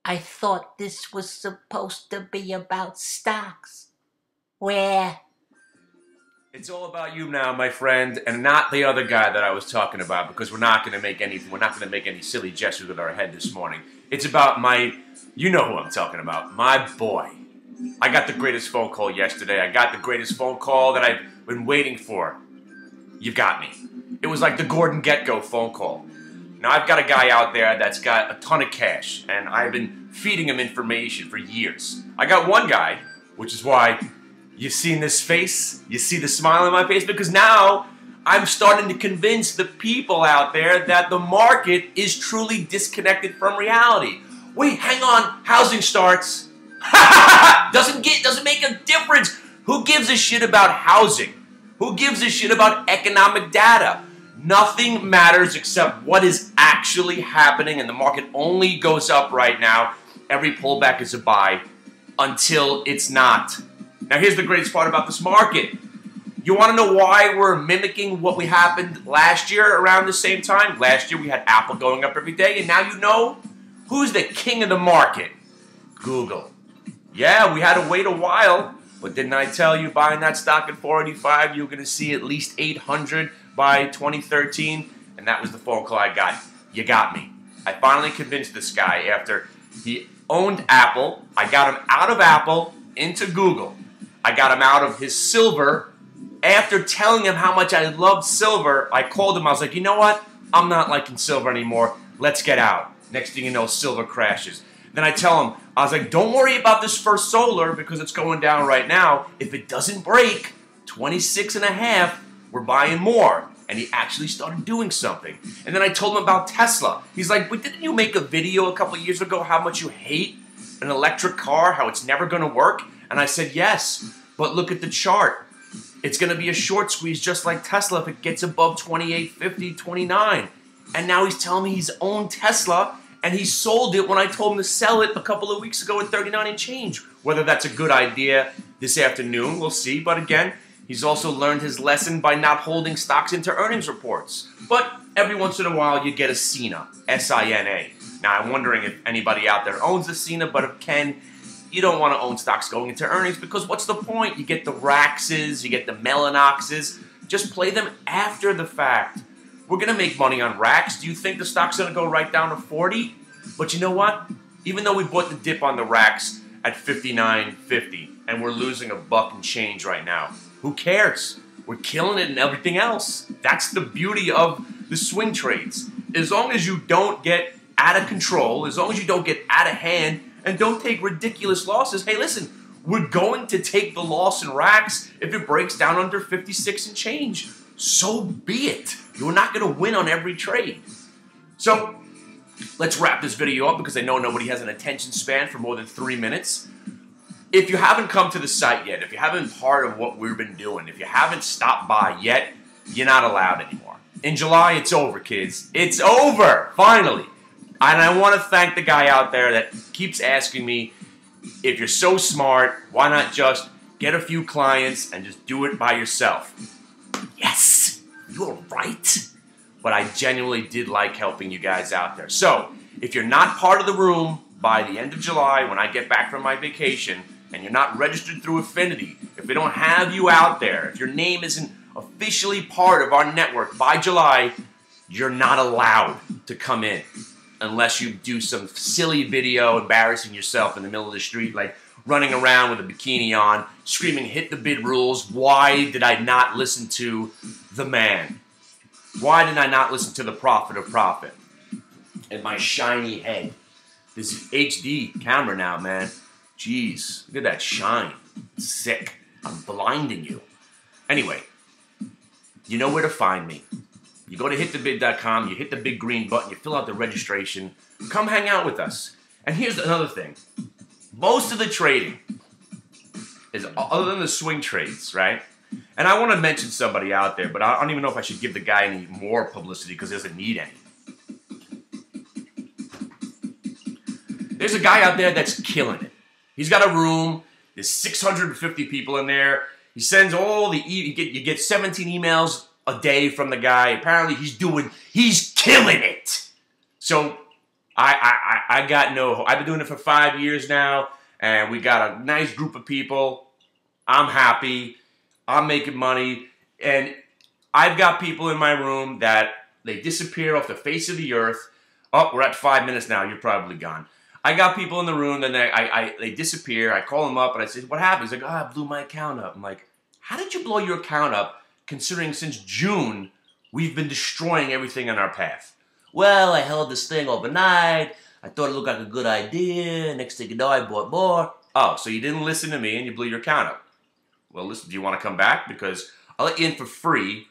I thought this was supposed to be about stocks. Where? It's all about you now, my friend, and not the other guy that I was talking about, because we're not going to make any silly gestures with our head this morning. It's about you know who I'm talking about, my boy. I got the greatest phone call yesterday. I got the greatest phone call that I've been waiting for. You got me. It was like the Gordon Gekko phone call. Now, I've got a guy out there that's got a ton of cash, and I've been feeding him information for years. I got one guy, which is why you've seen this face, you see the smile on my face, because now I'm starting to convince the people out there that the market is truly disconnected from reality. Wait, hang on, housing starts. doesn't make a difference. Who gives a shit about housing? Who gives a shit about economic data? Nothing matters except what is actually happening, and the market only goes up right now. Every pullback is a buy until it's not. Now here's the greatest part about this market. You want to know why we're mimicking what we happened last year around the same time? Last year we had Apple going up every day, and now you know who's the king of the market? Google. Yeah, we had to wait a while, but didn't I tell you buying that stock at 485, you're going to see at least 800 by 2013? And that was the phone call I got. You got me. I finally convinced this guy after he owned Apple. I got him out of Apple into Google. I got him out of his silver. After telling him how much I loved silver, I called him. I was like, you know what? I'm not liking silver anymore. Let's get out. Next thing you know, silver crashes. Then I tell him, I was like, don't worry about this First Solar because it's going down right now. If it doesn't break 26 and a half, we're buying more. And he actually started doing something. And then I told him about Tesla. He's like, but didn't you make a video a couple of years ago how much you hate an electric car, how it's never going to work? And I said, yes, but look at the chart. It's going to be a short squeeze just like Tesla if it gets above 28.50, 29. And now he's telling me he's owned Tesla and he sold it when I told him to sell it a couple of weeks ago at 39 and change. Whether that's a good idea this afternoon, we'll see. But again, he's also learned his lesson by not holding stocks into earnings reports. But every once in a while, you get a SINA, S-I-N-A. Now, I'm wondering if anybody out there owns the SINA, but if Ken, you don't want to own stocks going into earnings because what's the point? You get the RAXs, you get the Mellanoxes. Just play them after the fact. We're going to make money on RAX. Do you think the stock's going to go right down to 40? But you know what? Even though we bought the dip on the RAX at 59.50 and we're losing a buck and change right now, who cares? We're killing it in everything else. That's the beauty of the swing trades. As long as you don't get out of control, as long as you don't get out of hand, and don't take ridiculous losses. Hey, listen, we're going to take the loss in RAX if it breaks down under 56 and change. So be it. You're not going to win on every trade. So let's wrap this video up because I know nobody has an attention span for more than 3 minutes. If you haven't come to the site yet, if you haven't been part of what we've been doing, if you haven't stopped by yet, you're not allowed anymore. In July, it's over, kids. It's over, finally. And I want to thank the guy out there that keeps asking me, if you're so smart, why not just get a few clients and just do it by yourself? Yes, you're right. But I genuinely did like helping you guys out there. So, if you're not part of the room by the end of July, when I get back from my vacation, and you're not registered through Affinity, if we don't have you out there, if your name isn't officially part of our network by July, you're not allowed to come in. Unless you do some silly video embarrassing yourself in the middle of the street, like running around with a bikini on, screaming, hit the bid rules. Why did I not listen to the man? Why did I not listen to the prophet of profit? And my shiny head. This is HD camera now, man. Jeez, look at that shine. It's sick. I'm blinding you. Anyway, you know where to find me. You go to hitthebid.com, you hit the big green button, you fill out the registration, come hang out with us. And here's another thing. Most of the trading is, other than the swing trades, right? And I want to mention somebody out there, but I don't even know if I should give the guy any more publicity because he doesn't need any. There's a guy out there that's killing it. He's got a room, there's 650 people in there. He sends all the, you get 17 emails a day from the guy. Apparently he's killing it. So I got no hope. I've been doing it for 5 years now, and we got a nice group of people. I'm happy. I'm making money, and I've got people in my room that they disappear off the face of the earth. Oh, we're at 5 minutes now. You're probably gone. I got people in the room, and they disappear. I call them up, and I say, what happened? He's like, I blew my account up. I'm like, how did you blow your account up, considering since June, we've been destroying everything in our path? Well, I held this thing overnight. I thought it looked like a good idea. Next thing you know, I bought more. Oh, so you didn't listen to me, and you blew your account up. Well, listen, do you want to come back? Because I'll let you in for free.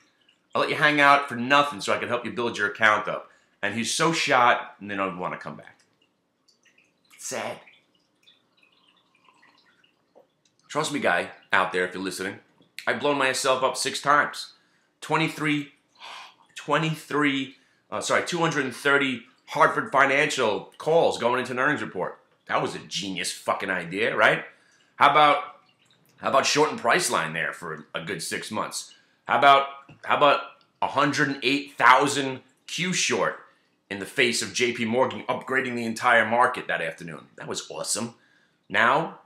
I'll let you hang out for nothing so I can help you build your account up. And he's so shot, and they don't want to come back. It's sad. Trust me, guy out there, if you're listening, I've blown myself up 6 times. 230 Hartford Financial calls going into an earnings report. That was a genius fucking idea, right? How about shorting Priceline there for a good 6 months? How about 108,000 Q short in the face of JP Morgan upgrading the entire market that afternoon? That was awesome. Now,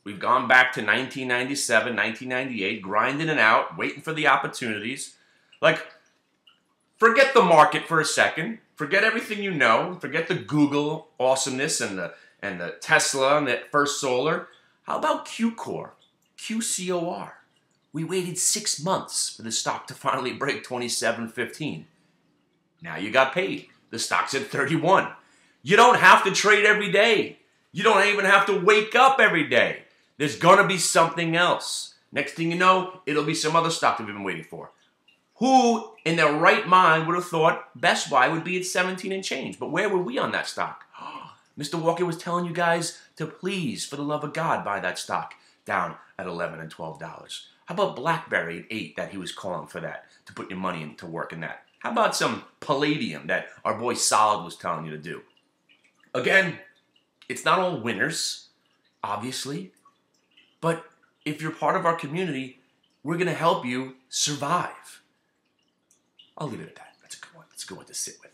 we've gone back to 1997, 1998, grinding it out, waiting for the opportunities. Like, forget the market for a second. Forget everything you know. Forget the Google awesomeness and the Tesla and the First Solar. How about QCOR? QCOR. We waited 6 months for the stock to finally break 27.15. Now you got paid. The stock's at 31. You don't have to trade every day. You don't even have to wake up every day. There's gonna be something else. Next thing you know, it'll be some other stock that we've been waiting for. Who in their right mind would have thought Best Buy would be at 17 and change? But where were we on that stock? Mr. Walker was telling you guys to please, for the love of God, buy that stock down at $11 and $12. How about BlackBerry at 8 that he was calling for that, to put your money into work in that? How about some Palladium that our boy Solid was telling you to do? Again, it's not all winners, obviously, but if you're part of our community, we're going to help you survive. I'll leave it at that. That's a good one. That's a good one to sit with.